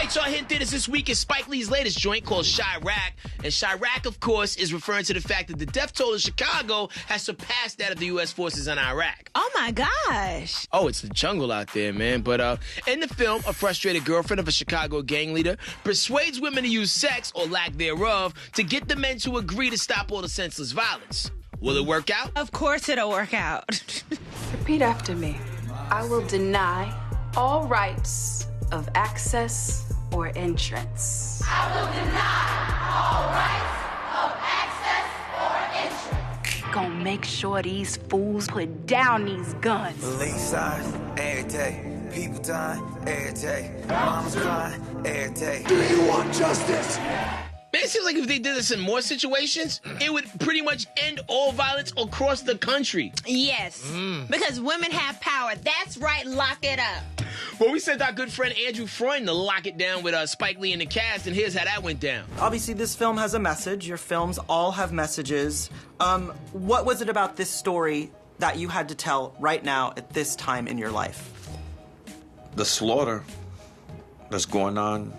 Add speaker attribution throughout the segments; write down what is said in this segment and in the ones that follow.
Speaker 1: right, so our hit theaters this week is Spike Lee's latest joint called Chi-Raq. And Chi-Raq, of course, is referring to the fact that the death toll in Chicago has surpassed that of the U.S. forces in Iraq.
Speaker 2: Oh, my gosh.
Speaker 1: Oh, it's the jungle out there, man. But in the film, a frustrated girlfriend of a Chicago gang leader persuades women to use sex, or lack thereof, to get the men to agree to stop all the senseless violence. Will it work out?
Speaker 2: Of course it'll work out.
Speaker 3: Repeat after me. I will deny all rights of access or entrance.
Speaker 4: I will deny all rights of access or entrance.
Speaker 3: Gonna make sure these fools put down these guns.
Speaker 5: Police signs, every day. People dying, every day. Mama's crying, every day.
Speaker 6: Do you want justice?
Speaker 1: Man, it seems like if they did this in more situations, it would pretty much end all violence across the country.
Speaker 2: Yes, because women have power. That's right, lock it up.
Speaker 1: Well, we sent our good friend Andrew Freund to lock it down with Spike Lee and the cast, and here's how that went down.
Speaker 7: Obviously, this film has a message. Your films all have messages. What was it about this story that you had to tell right now at this time in your life?
Speaker 8: The slaughter that's going on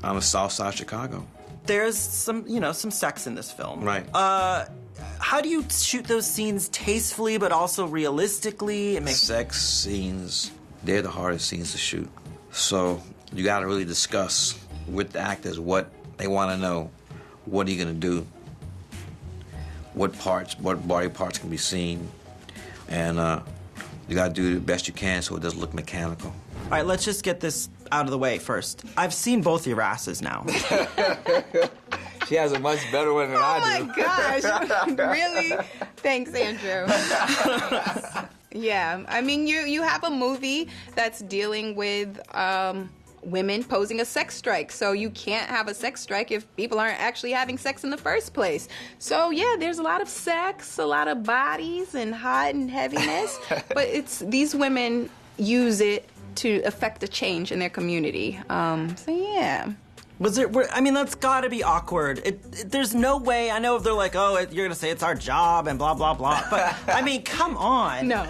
Speaker 8: the Southside of Chicago.
Speaker 7: There's some sex in this film.
Speaker 8: Right.
Speaker 7: How do you shoot those scenes tastefully but also realistically?
Speaker 8: Sex scenes, they're the hardest scenes to shoot. So you got to really discuss with the actors what they want to know. What are you going to do? What body parts can be seen? And you got to do the best you can so it doesn't look mechanical.
Speaker 7: All right, let's just get this out of the way first. I've seen both your asses now.
Speaker 5: She has a much better one than I do.
Speaker 9: Oh, my gosh. Really? Thanks, Andrew. Yeah, I mean, you have a movie that's dealing with women posing a sex strike, so you can't have a sex strike if people aren't actually having sex in the first place. So, yeah, there's a lot of sex, a lot of bodies, and hot and heaviness, but these women use it to affect a change in their community. So, yeah.
Speaker 7: That's gotta be awkward. There's no way, I know if they're like, oh, you're gonna say it's our job and blah, blah, blah, but, I mean, come on.
Speaker 9: No,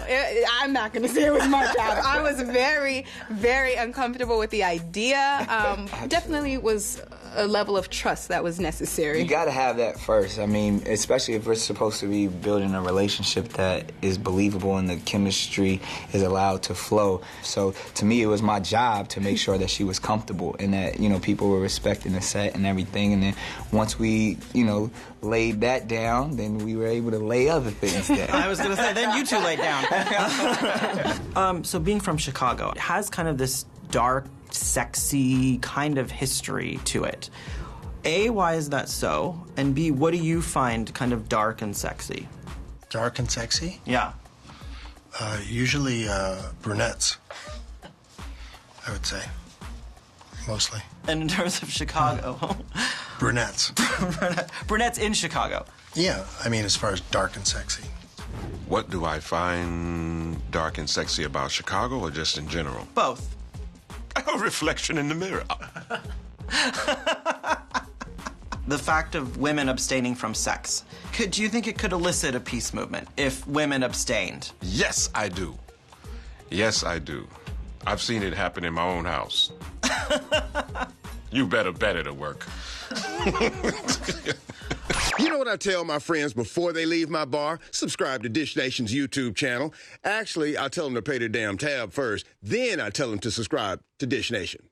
Speaker 9: I'm not gonna say it was my job. I was very, very uncomfortable with the idea. Definitely was a level of trust that was necessary.
Speaker 5: You gotta have that first. I mean, especially if we're supposed to be building a relationship that is believable and the chemistry is allowed to flow. So, to me, it was my job to make sure that she was comfortable and that, people were respecting the set and everything. And then once we, laid that down, then we were able to lay other things down.
Speaker 7: I was gonna say, then you two laid down. So being from Chicago, it has kind of this dark, sexy kind of history to it. A, why is that so? And B, what do you find kind of dark and sexy?
Speaker 6: Dark and sexy?
Speaker 7: Yeah.
Speaker 6: Usually brunettes, I would say. Mostly.
Speaker 7: And in terms of Chicago?
Speaker 6: Brunettes.
Speaker 7: Brunettes in Chicago?
Speaker 6: Yeah, I mean as far as dark and sexy.
Speaker 10: What do I find dark and sexy about Chicago or just in general?
Speaker 7: Both.
Speaker 10: A reflection in the mirror.
Speaker 7: The fact of women abstaining from sex. Do you think it could elicit a peace movement if women abstained?
Speaker 10: Yes, I do. Yes, I do. I've seen it happen in my own house. You better bet it'll work.
Speaker 11: You know what I tell my friends before they leave my bar? Subscribe to Dish Nation's YouTube channel. Actually, I tell them to pay their damn tab first. Then I tell them to subscribe to Dish Nation.